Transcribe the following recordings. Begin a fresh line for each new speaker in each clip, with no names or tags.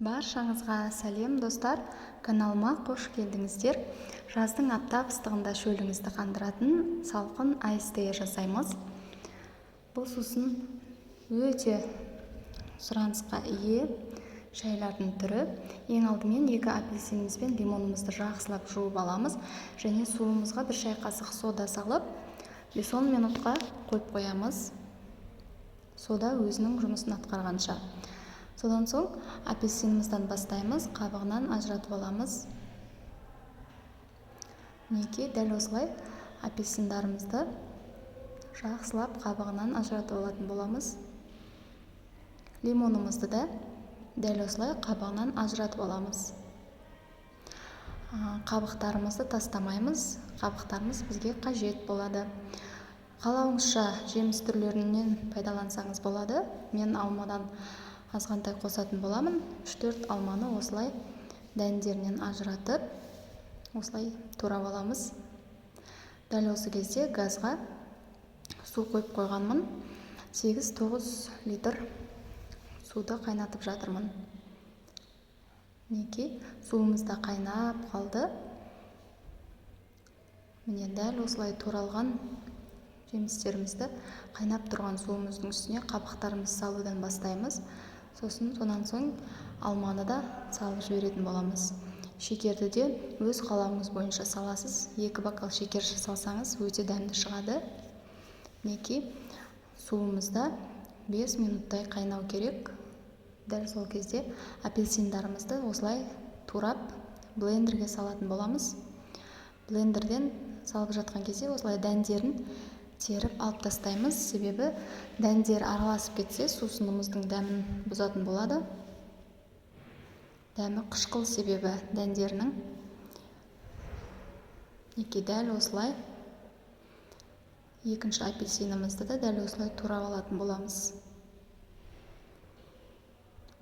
Баршаңызға сәлем достар, каналыма қош келдіңіздер. Жаздың аптап ыстығында шөліңізді қандыратын салқын айстея жасаймыз. Бұл сусын өте сұранысқа ие шайлардың түрі. Ең алдымен 2 апельсиніміз бен лимонымызды жақсылап жуып аламыз және суымызға 1 шай қасық сода салып 5-10 минутқа қойып қоямыз. Сода өзінің жұмысын атқарғанша. Содан соң апельсинімізден бастаймыз, қабығынан ажыратып аламыз. Мінекей дәл осылай апельсиндарымызды жақсылап қабығынан ажыратып алатын боламыз. Лимонымызды да дәл осылай қабығынан ажыратып аламыз. Қабықтарымызды тастамаймыз, қабықтарымыз бізге қажет болады. Қалауыңызша жеміс түрлерінен пайдалансаңыз болады. Мен алмадан азғантай қосатын боламын. 3-4 алманы осылай дәндерінен ажыратып, осылай турап аламыз. Дәл осы кезде газға су қойып қойғанмын. 8-9 литр суды қайнатып жатырмын. Мінекей суымыз да қайнап қалды. Міне дәл осылай туралған жемістерімізді қайнап тұрған суымыздың үстіне қабықтарымызды салудан бастаймыз. Сонан соң алманы да салып жіберетін боламыз. Шекерді де өз қалауыңыз бойынша саласыз. 2 бокал шекер салсаңыз өте дәмді шығады. Мінекей суымызда 5 минуттай қайнау керек. Дәл сол кезде апельсиндарымызды осылай турап блендерге салатын боламыз. Блендерден салып жатқан кезде осылай дәндерін теріп алып тастаймыз. Себебі дәндер араласып кетсе, сусынымыздың дәмін бұзатын болады. Дәмі қышқыл себебі дәндерінің. Дәл осылай екінші апельсинімізді де дәл осылай турап алатын боламыз.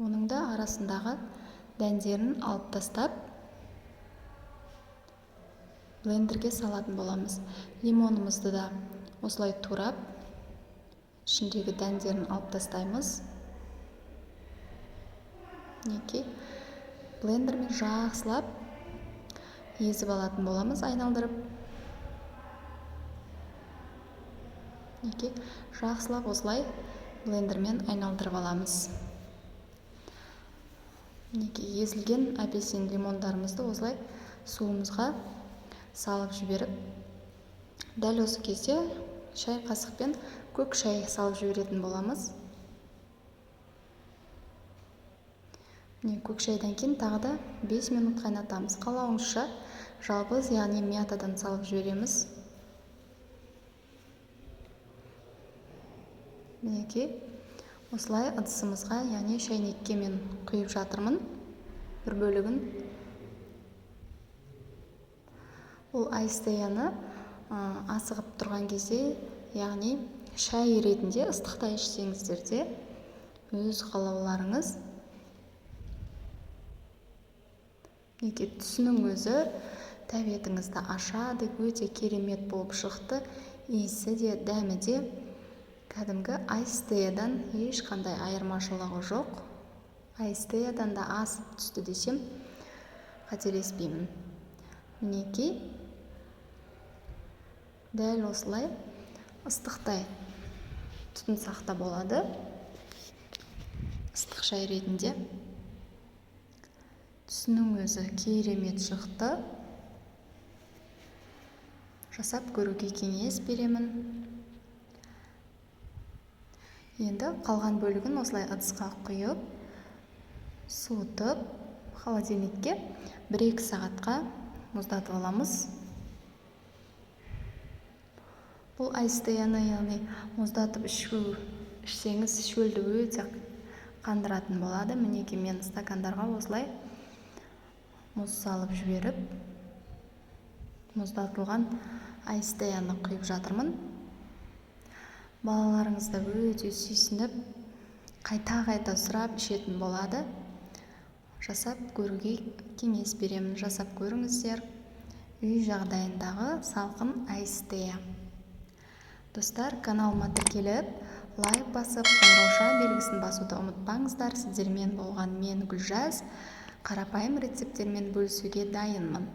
Оның да арасындағы дәндерін алып тастап, блендерге салатын боламыз. Лимонымызды да осылай турап, ішіндегі дәндерін алып тастаймыз. Мінекей блендермен жақсылап езіп алатын боламыз, айналдырып. Мінекей жақсылап осылай блендермен айналдырып аламыз. Мінекей езілген апельсин лимондарымызды осылай суымызға салып жіберіп, дәл осы кезде шай қасықпен көк шай салып жіберетін боламыз. Көк шайдан кейін тағы да 5 минут қайнатамыз. Қалауыңызша жалбыз, яғни мятадан салып жібереміз. Мінекей осылай ыдысымызға, яғни шайнекке мен құйып жатырмын бір бөлігін. Бұл айстеяны асығып тұрған кезде, яғни шай ретінде ыстықта ішсеңіздер де өз қалауларыңыз. Түсінің өзі тәбетіңізді ашады, өте керемет болып шықты. Иісі де, дәмі де кәдімгі айстеядан ешқандай айырмашылығы жоқ. Айстеядан да асып түсті десем қателеспеймін. Мінекей дәл осылай ыстықтай тұтынсақта болады. Ыстық шай ретінде. Түсінің өзі керемет шықты. Жасап көруге кеңес беремін. Енді қалған бөлігін осылай ыдысқа құйып, суытып, холодильникке 1-2 сағатқа мұздатып аламыз. Бұл айстеяны, яғни мұздатып ішсеңіз шөлді өте қандыратын болады. Мінекей мен стакандарға осылай мұз салып жіберіп, мұздатылған айстеяны құйып жатырмын. Балаларыңызды өте сүйсініп, қайта-қайта сұрап ішетін болады. Жасап көруге кеңес беремін. Жасап көріңіздер. Үй жағдайындағы салқын айстея. Достар, каналыма тіркеліп, лайк басып қоңырауша белгісін басуды ұмытпаңыздар. Сіздермен болған мен Гүлжаз. Қарапайым рецепттермен бөлісуге дайынмын.